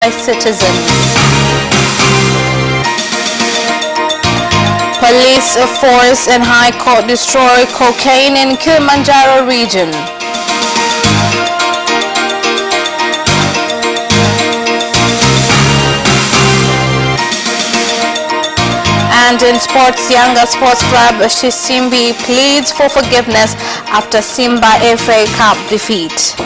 by citizens. Police force and High Court destroy cocaine in Kilimanjaro region. And in sports, Yanga Sports Club Shisimbi pleads for forgiveness after Simba FA Cup defeat.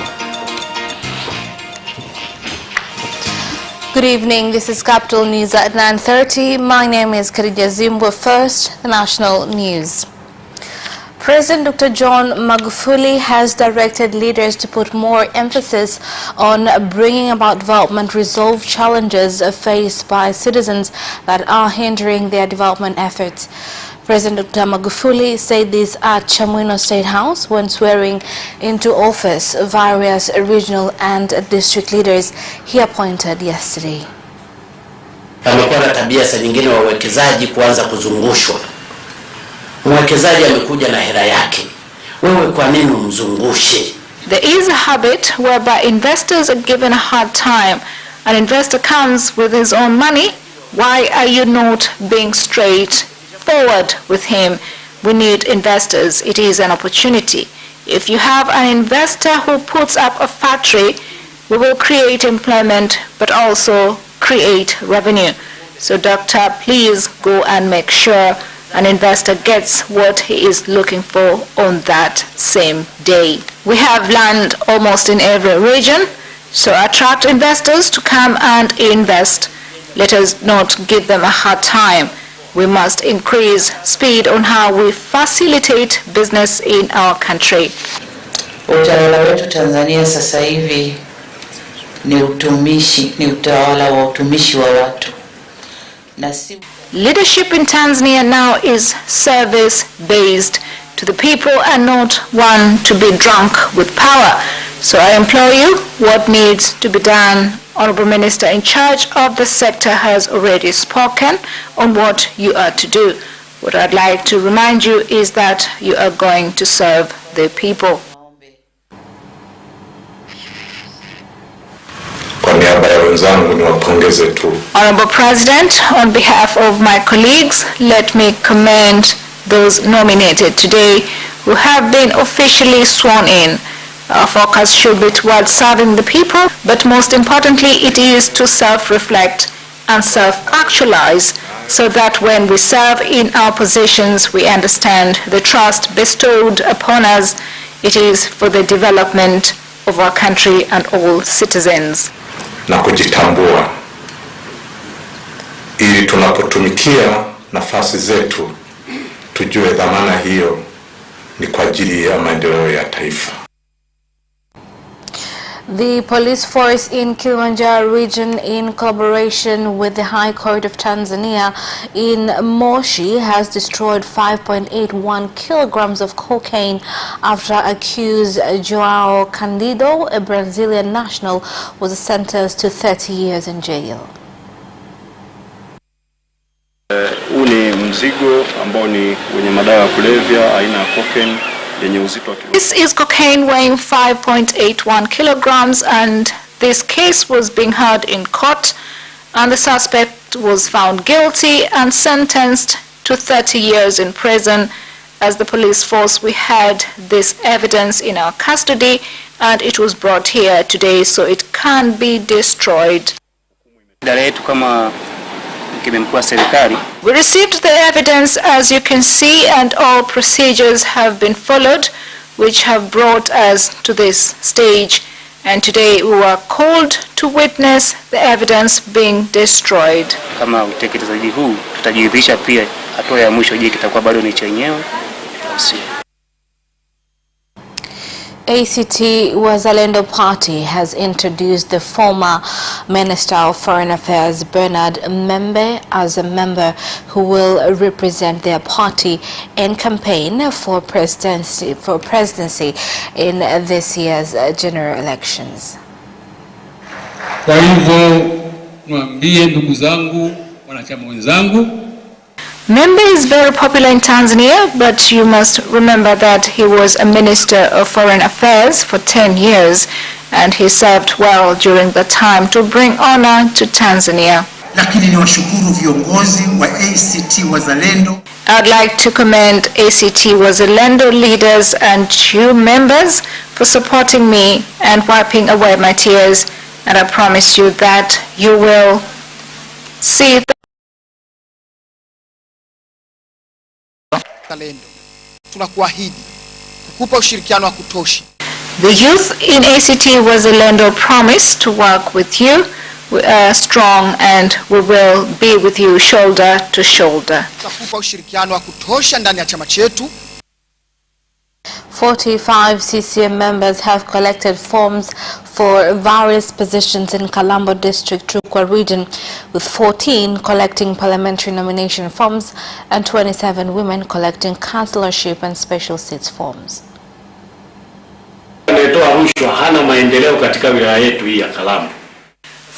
Good evening, this is Capital News at 9:30. My name is Khadija Zimbwe. First, the national news. President Dr. John Magufuli has directed leaders to put more emphasis on bringing about development, resolve challenges faced by citizens that are hindering their development efforts. President Dr. Magufuli said this at Chamwino State House when swearing into office various regional and district leaders he appointed yesterday. Pamekuwa na tabia saa nyingine wawekezaji kuanza kuzungushwa. Mwekezaji amekuja na hela yake. Wewe kwa nini umzungushe? There is a habit whereby investors are given a hard time. An investor comes with his own money. Why are you not being straightforward with him? We need investors. It is an opportunity. If you have an investor who puts up a factory, we will create employment but also create revenue. So doctor, please go and make sure an investor gets what he is looking for on that same day. We have land almost in every region, so attract investors to come and invest. Let us not give them a hard time. We must increase speed on how we facilitate business in our country. Utawala wetu Tanzania sasa hivi ni utawala wa utumishi wa watu. Leadership in Tanzania now is service-based to the people and not one to be drunk with power. So I implore you, what needs to be done? Honorable Minister in charge of the sector has already spoken on what you are to do. What I'd like to remind you is that you are going to serve the people. Honorable President, on behalf of my colleagues, let me commend those nominated today who have been officially sworn in. Our focus should be towards serving the people, but most importantly, it is to self-reflect and self-actualize so that when we serve in our positions, we understand the trust bestowed upon us. It is for the development of our country and all citizens. Na kujitambua ili tunapotumikia nafasi zetu tujue dhamana hiyo ni kwa ajili ya maendeleo ya taifa. The police force in Kilimanjaro region, in collaboration with the High Court of Tanzania in Moshi, has destroyed 5.81 kilograms of cocaine after accused Joao Candido, a Brazilian national, was sentenced to 30 years in jail. Ule mzigo ambao ni wenye madawa ya kulevya aina ya cocaine. This is cocaine weighing 5.81 kilograms, and this case was being heard in court, and the suspect was found guilty and sentenced to 30 years in prison. As the police force, we had this evidence in our custody, and it was brought here today so it can be destroyed. We received the evidence, as you can see, and all procedures have been followed which have brought us to this stage, and today we were called to witness the evidence being destroyed. Kama utekelezaji huu tutajiridhisha pia hatua ya mwisho je kitakuwa bado ni chenyewe. ACT Wazalendo Party has introduced the former Minister of Foreign Affairs Bernard Membe as a member who will represent their party in campaign for presidency in this year's general elections. Kwa hivyo mwambie ndugu zangu, wanachama wenzangu, Membe is very popular in Tanzania, but you must remember that he was a Minister of Foreign Affairs for 10 years, and he served well during the time to bring honor to Tanzania. Lakini niwashukuru viongozi wa ACT Wazalendo. I'd like to commend ACT Wazalendo leaders and you members for supporting me and wiping away my tears, and I promise you that you will see Tunakuahidi kukupa ushirikiano wa kutosha. The youth in ACT Wazalendo promise to work with you strong, and we will be with you shoulder to shoulder. Tutakupa ushirikiano wa kutosha ndani ya chama chetu. 45 CCM members have collected forms for various positions in Kalambo District, Rukwa region, with 14 collecting parliamentary nomination forms and 27 women collecting councillorship and special seats forms. Anayetoa rushwa hana maendeleo katika wilaya yetu hii ya Kalambo.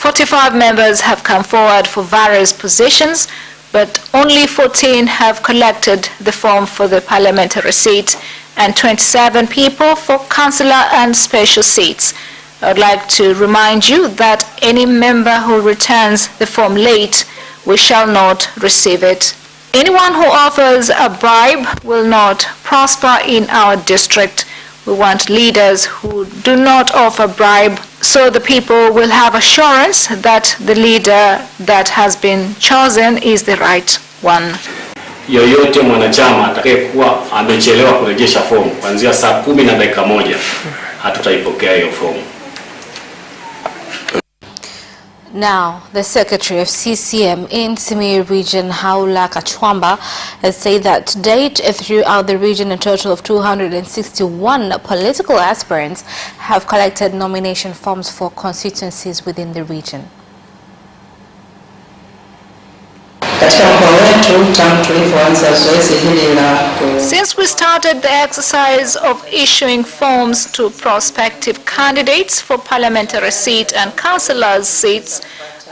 45 members have come forward for various positions, but only 14 have collected the form for the parliamentary seat and 27 people for councillor and special seats. I would like to remind you that any member who returns the form late, we shall not receive it. Anyone who offers a bribe will not prosper in our district. We want leaders who do not offer bribe, so the people will have assurance that the leader that has been chosen is the right one. Yoyote mwanachama atakayekuwa amechelewa kurejesha fomu kuanzia saa 10:01 hatutaipokea hiyo fomu. Now, the Secretary of CCM in Simiyu Region, Haula Kachwamba, has said that to date, throughout the region, a total of 261 political aspirants have collected nomination forms for constituencies within the region. Since we started the exercise of issuing forms to prospective candidates for parliamentary seat and councillors' seats,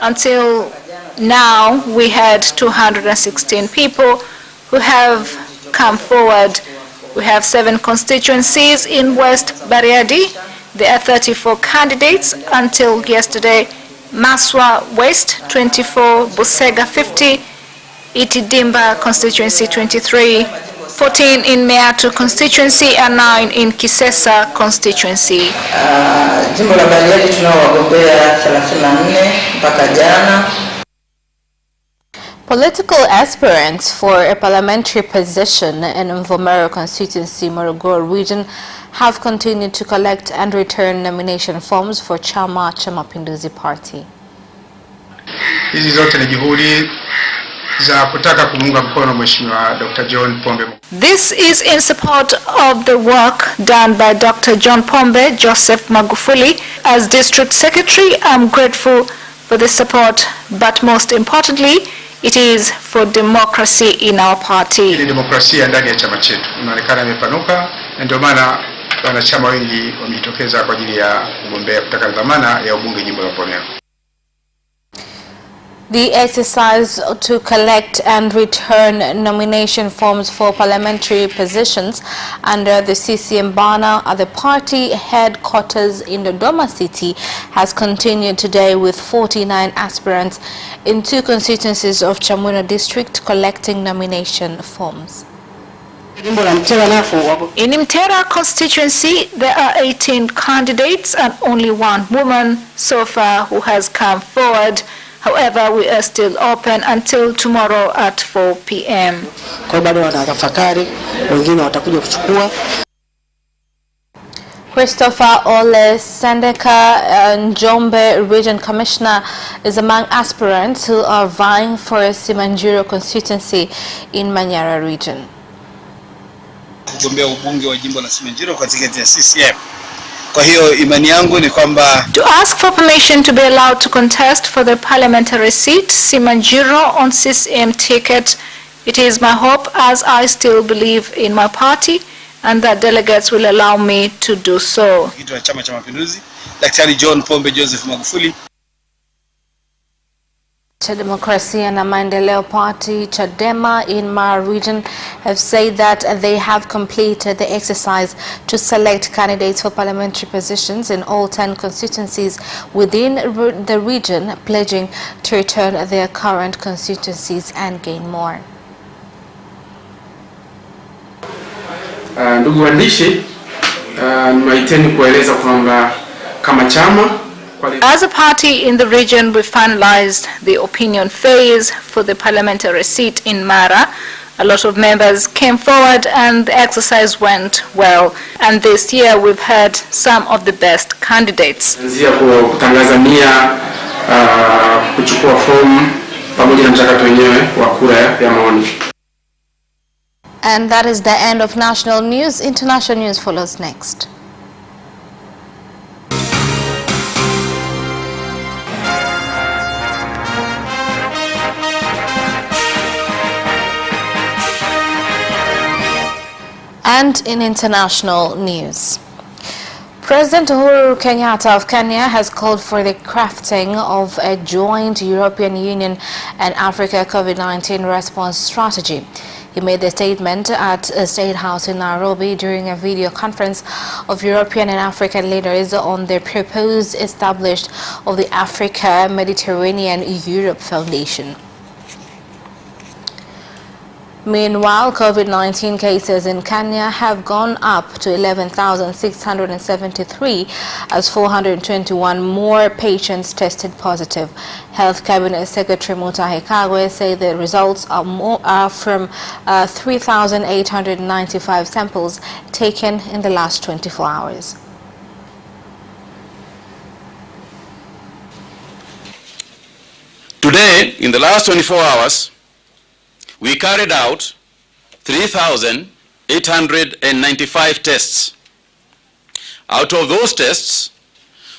until now we had 216 people who have come forward. We have 7 constituencies in West Bariadi. There are 34 candidates until yesterday. Maswa West 24, Busega 50, Itidimba constituency 23, 14 in Meatu constituency and 9 in Kisesa constituency. Jimbo la Bariadi tunao wagombea 34 mpaka jana. Political aspirants for a parliamentary position in Mvomero constituency, Morogoro region, have continued to collect and return nomination forms for Chama cha Mapinduzi Party. Hizi zote ni juhudi za kutaka kumuunga mkono Mheshimiwa Dr. John Pombe. This is in support of the work done by Dr. John Pombe Joseph Magufuli. As District Secretary, I'm grateful for the support, but most importantly, it is for democracy in our party. Ile demokrasia ndani ya chama chetu inaonekana imepanuka, na ndio maana wanachama wengi wamejitokeza kwa ajili ya kugombea kutaka dhamana ya ubunge jimbo la Mvomero. The exercise to collect and return nomination forms for parliamentary positions under the CCM banner at the party headquarters in Dodoma City has continued today, with 49 aspirants in 2 constituencies of Chamwino district collecting nomination forms. In Mtera constituency, there are 18 candidates and only 1 woman so far who has come forward. However, we are still open until tomorrow at 4 p.m. Christopher Ole Sendeka, Njombe Region Commissioner, is among aspirants who are vying for a Kilimanjaro constituency in Manyara region. Kugombea ubunge wa jimbo la Kilimanjaro kwa tiketi ya CCM. Kwa hiyo imani yangu ni kwamba to ask for permission to be allowed to contest for the parliamentary seat Kilimanjaro on CCM ticket, it is my hope, as I still believe in my party, and that delegates will allow me to do so. Kitu Chama cha Mapinduzi, Daktari John Pombe Joseph Magufuli. Cha Demokrasia na Maendeleo Party, Chadema, in Mara region have said that they have completed the exercise to select candidates for parliamentary positions in all 10 constituencies within the region, pledging to return their current constituencies and gain more. Ndugu waandishi, nimeiteni kueleza kwamba kama chama. As a party in the region, we finalized the opinion phase for the parliamentary seat in Mara. A lot of members came forward and the exercise went well. And this year we've had some of the best candidates. Kutangaza nia, kuchukua fomu pamoja na mchakato wenyewe wa kura ya maoni. And that is the end of national news. International news follows next. And in international news, President Uhuru Kenyatta of Kenya has called for the crafting of a joint European Union and Africa COVID-19 response strategy. He made the statement at a State House in Nairobi during a video conference of European and African leaders on the proposed establishment of the Africa Mediterranean Europe Foundation. Meanwhile, COVID-19 cases in Kenya have gone up to 11,673 as 421 more patients tested positive. Health Cabinet Secretary Mutahi Kagwe said the results are from 3,895 samples taken in the last 24 hours. Today, in the last 24 hours, we carried out 3,895 tests. Out of those tests,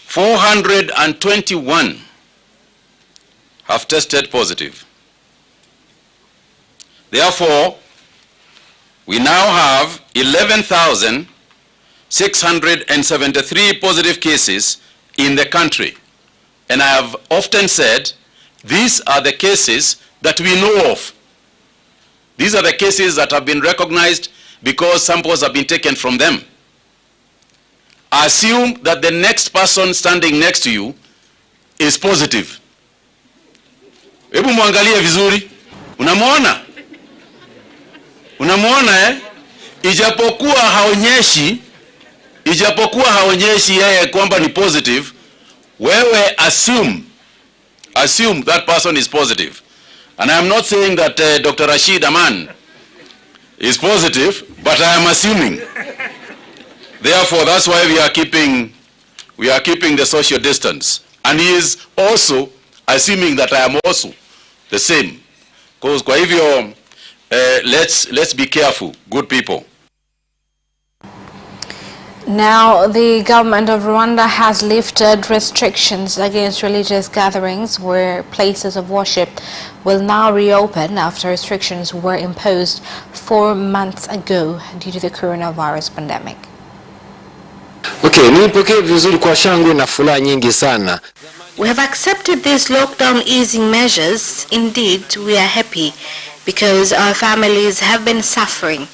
421 have tested positive. Therefore, we now have 11,673 positive cases in the country. And I have often said, these are the cases that we know of. These are the cases that have been recognized because samples have been taken from them. Assume that the next person standing next to you is positive. Hebu muangalie vizuri. Unamuona? Unamuona eh? Ijapokuwa haonyeshi yeye kwamba ni positive, wewe assume that person is positive. And I am not saying that Dr. Rashid Aman is positive, but I am assuming. Therefore, that's why we are keeping the social distance. And he is also assuming that I am also the same. Because kwa hivyo, let's be careful, good people. Now, the government of Rwanda has lifted restrictions against religious gatherings where places of worship will now reopen after restrictions were imposed 4 months ago due to the coronavirus pandemic. Okay, nilipokea vizuri kwa shangwe na furaha nyingi sana. We have accepted these lockdown easing measures. Indeed, we are happy because our families have been suffering.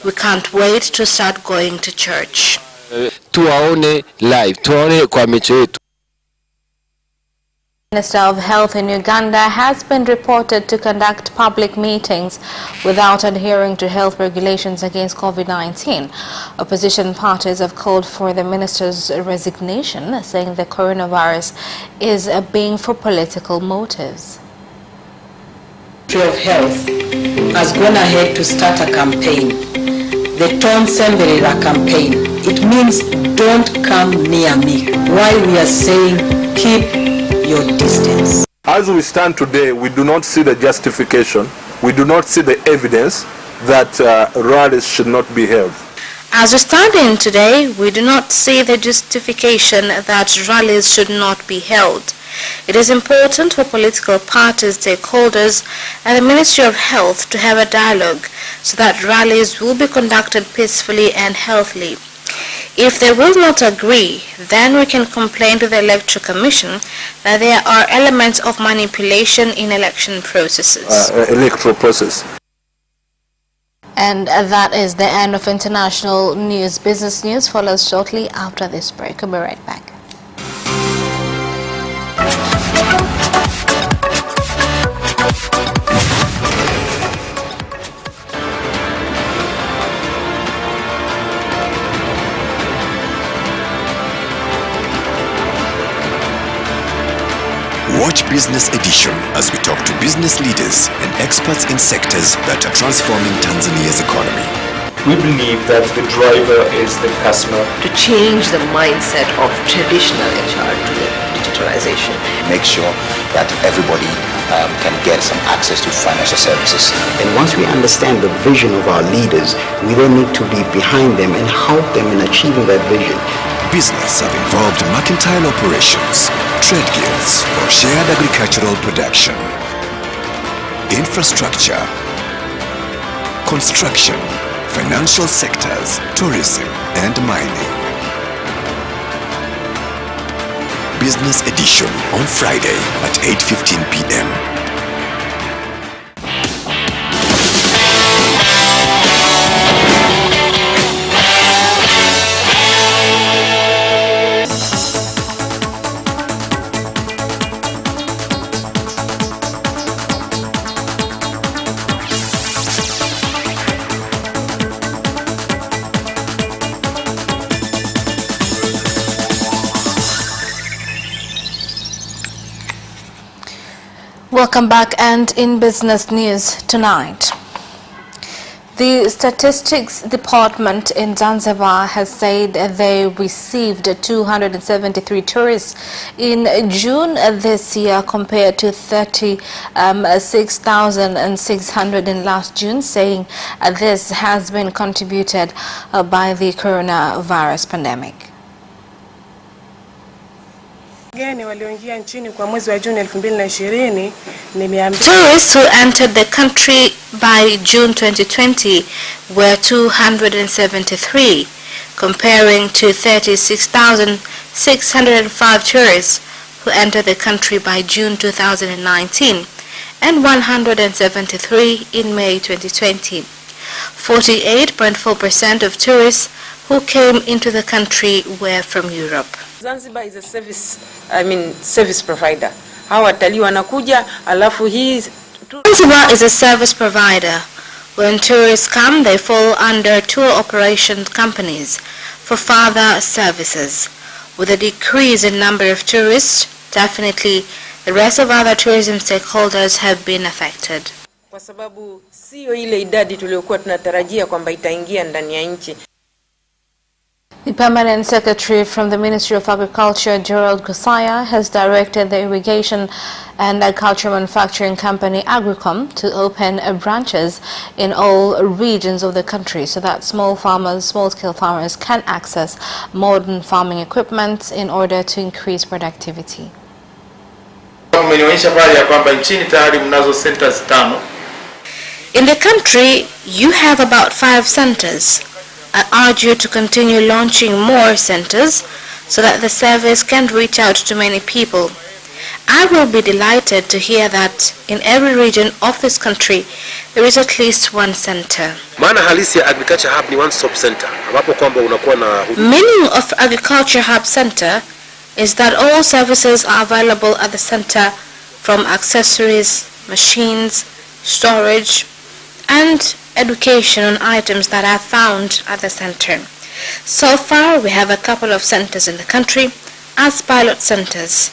We can't wait to start going to church. Tuwaone live, tuwaone kwa macho yetu. Minister of Health in Uganda has been reported to conduct public meetings without adhering to health regulations against COVID-19. Opposition parties have called for the minister's resignation, saying the coronavirus is being for political motives. The Ministry of Health has gone ahead to start a campaign, the Tom Semberera campaign. It means don't come near me. Why we are saying keep your distance. As we stand today, we do not see the justification, we do not see the evidence that rallies should not be held. As we stand in today, we do not see the justification that rallies should not be held. It is important for political parties, stakeholders, and the Ministry of Health to have a dialogue so that rallies will be conducted peacefully and healthily. If they will not agree, then we can complain to the Electoral Commission that there are elements of manipulation in election processes. Electoral process. And that is the end of international news. Business news follows shortly after this break. We'll be right back. Watch Business Edition as we talk to business leaders and experts in sectors that are transforming Tanzania's economy. We believe that the driver is the customer. To change the mindset of traditional HR to the digitalization. Make sure that everybody can get some access to financial services. And once we understand the vision of our leaders, we then need to be behind them and help them in achieving that vision. Business have involved mercantile operations, trade guilds, or shared agricultural production, infrastructure, construction, financial sectors, tourism, and mining. Business Edition on Friday at 8:15 p.m. Welcome back, and in business news tonight. The Statistics Department in Zanzibar has said they received 273 tourists in June this year compared to 36,600 in last June, saying this has been contributed by the coronavirus pandemic. Tourists who entered the country by June 2020 were 273, comparing to 36,605 tourists who entered the country by June 2019 and 173 in May 2020. 48.4% of tourists who came into the country were from Europe. Zanzibar is a service provider. Zanzibar is a service provider. When tourists come, they fall under tour operation companies for further services. With a decrease in number of tourists, definitely the rest of other tourism stakeholders have been affected. Kwa sababu sio ile idadi tuliyokuwa tunatarajia kwamba itaingia ndani ya nchi. The Permanent Secretary from the Ministry of Agriculture, Gerald Gusaya, has directed the Irrigation and Agriculture Manufacturing Company, Agricom, to open branches in all regions of the country so that small-scale farmers can access modern farming equipment in order to increase productivity. In the country, you have about 5 centers. I urge you to continue launching more centers so that the service can reach out to many people. I will be delighted to hear that in every region of this country there is at least one center. Meaning of Agriculture Hub Center is that all services are available at the center, from accessories, machines, storage, and education on items that are found at the center. So far, we have a couple of centers in the country as pilot centers,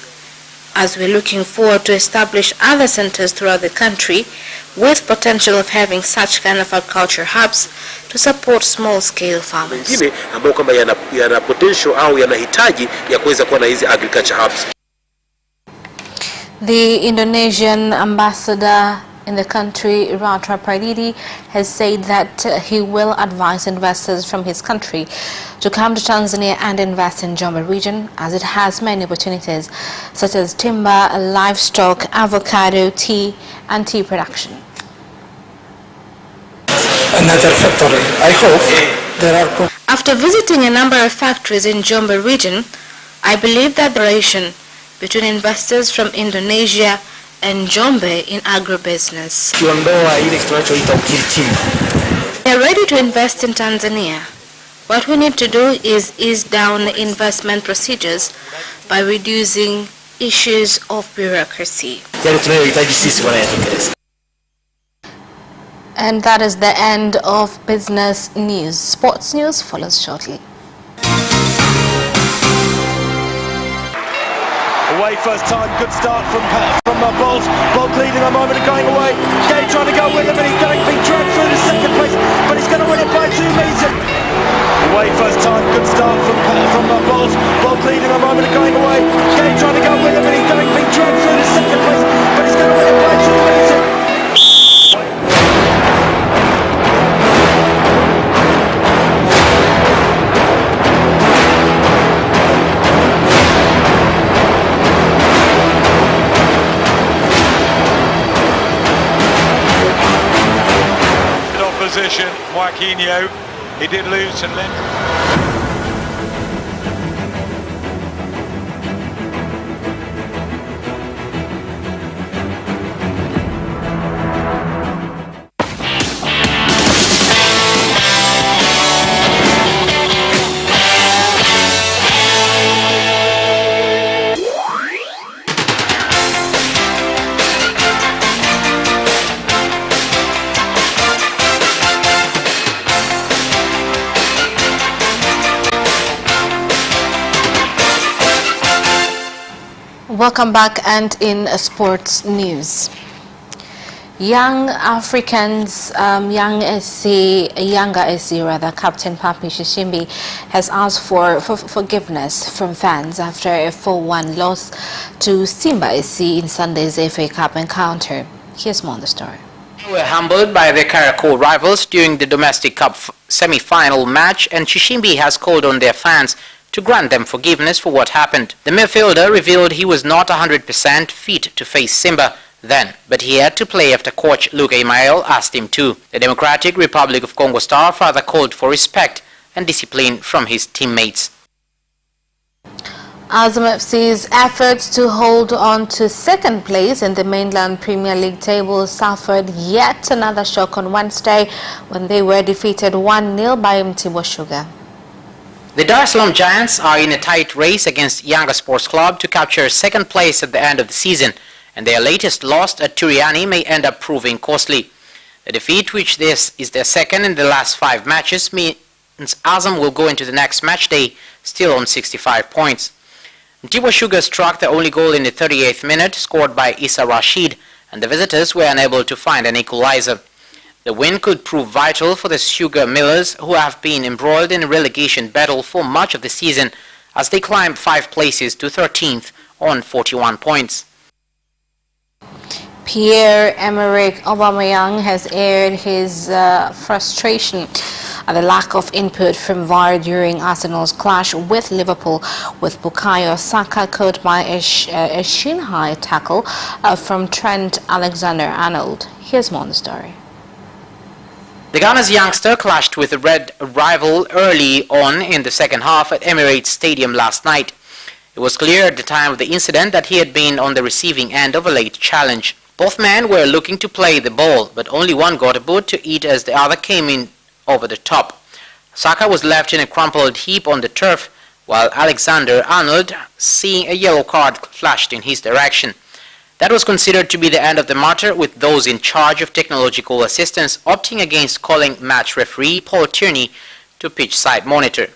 as we're looking forward to establish other centers throughout the country with potential of having such kind of agriculture hubs to support small-scale farmers. The Indonesian ambassador in the country, Ratra Pradidi, has said that he will advise investors from his country to come to Tanzania and invest in Jombe region, as it has many opportunities such as timber, livestock, avocado, tea and tea production. Another factory. I hope After visiting a number of factories in Njombe region, I believe that the relation between investors from Indonesia and Njombe in agribusiness. They are ready to invest in Tanzania. What we need to do is ease down investment procedures by reducing issues of bureaucracy. And that is the end of business news. Sports news follows shortly. Away first time, good start from Bolt. Bolt leading a moment and going away. Gay trying to go with him and he's going to be dragged through the second place, but he's going to win it by 2 meters. Away first time, good start from Bolt. Bolt leading a moment and going away. Gay trying to go with him and he's going to be dragged through the second place, but he's going to win it by 2 meters. Opposition, Joaquinho, he did lose to Lynn. Welcome back, and in sports news. Young Africans, younger SC Captain Papi Shishimbi has asked for forgiveness from fans after a 4-1 loss to Simba SC in Sunday's FA Cup encounter. Here's more on the story. They were humbled by their Kariakoo rivals during the domestic cup semi-final match, and Shishimbi has called on their fans to grant them forgiveness for what happened. The midfielder revealed he was not 100% fit to face Simba then, but he had to play after coach Luke Emael asked him to. The Democratic Republic of Congo star further called for respect and discipline from his teammates. Azam FC's efforts to hold on to second place in the mainland Premier League table suffered yet another shock on Wednesday when they were defeated 1-0 by Mtibwa Sugar. The Dar es Salaam Giants are in a tight race against Yanga Sports Club to capture second place at the end of the season, and their latest loss at Turiani may end up proving costly. A defeat, which this is their second in the last 5 matches, means Azam will go into the next match day still on 65 points. Mtibwa Sugar struck the only goal in the 38th minute, scored by Issa Rashid, and the visitors were unable to find an equalizer. The win could prove vital for the Sugar Millers, who have been embroiled in a relegation battle for much of the season as they climbed 5 places to 13th on 41 points. Pierre-Emerick Aubameyang has aired his frustration at the lack of input from VAR during Arsenal's clash with Liverpool, with Bukayo Saka caught by a shin-high tackle from Trent Alexander-Arnold. Here's more on the story. The Ghana's youngster clashed with a red rival early on in the second half at Emirates Stadium last night. It was clear at the time of the incident that he had been on the receiving end of a late challenge. Both men were looking to play the ball, but only one got a boot to eat as the other came in over the top. Saka was left in a crumpled heap on the turf, while Alexander-Arnold, seeing a yellow card flashed in his direction. That was considered to be the end of the matter, with those in charge of technological assistance opting against calling match referee Paul Tierney to pitch side monitor.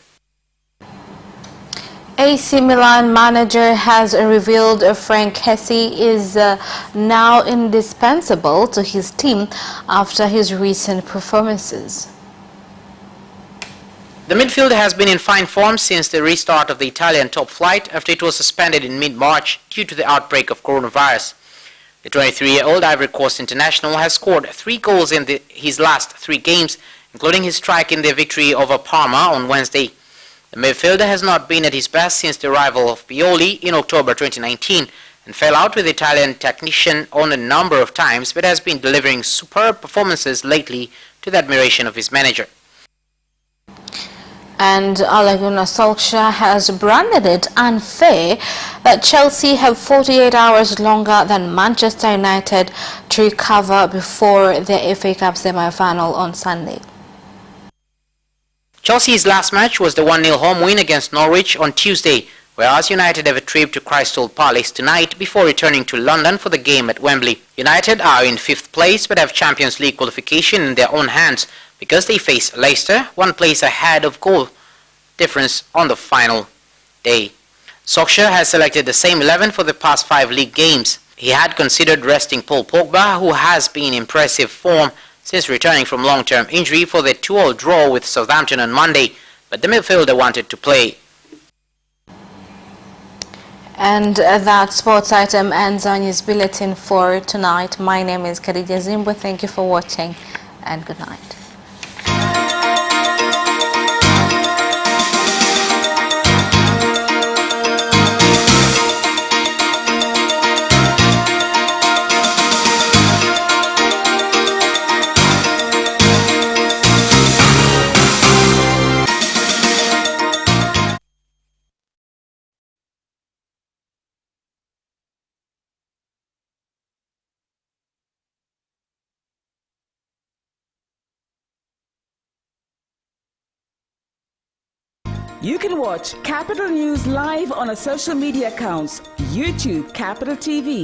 AC Milan manager has revealed Frank Kessie is now indispensable to his team after his recent performances. The midfielder has been in fine form since the restart of the Italian top flight after it was suspended in mid-March due to the outbreak of coronavirus. The 23-year-old Ivory Coast international has scored 3 goals in his last 3 games, including his strike in their victory over Parma on Wednesday. The midfielder has not been at his best since the arrival of Pioli in October 2019 and fell out with the Italian technician on a number of times, but has been delivering superb performances lately to the admiration of his manager. And Ole Gunnar Solskjaer has branded it unfair that Chelsea have 48 hours longer than Manchester United to recover before the FA Cup semi-final on Sunday. Chelsea's last match was the 1-0 home win against Norwich on Tuesday, whereas United have a trip to Crystal Palace tonight before returning to London for the game at Wembley. United are in 5th place but have Champions League qualification in their own hands because they face Leicester, 1 place ahead of goal difference on the final day. Solskjaer has selected the same 11 for the past 5 league games. He had considered resting Paul Pogba, who has been in impressive form since returning from long-term injury, for the 2-2 draw with Southampton on Monday, but the midfielder wanted to play. And that sports item ends our news bulletin for tonight. My name is Khadija Zimbo. Thank you for watching and good night. You can watch Capital News live on our social media accounts, YouTube Capital TV,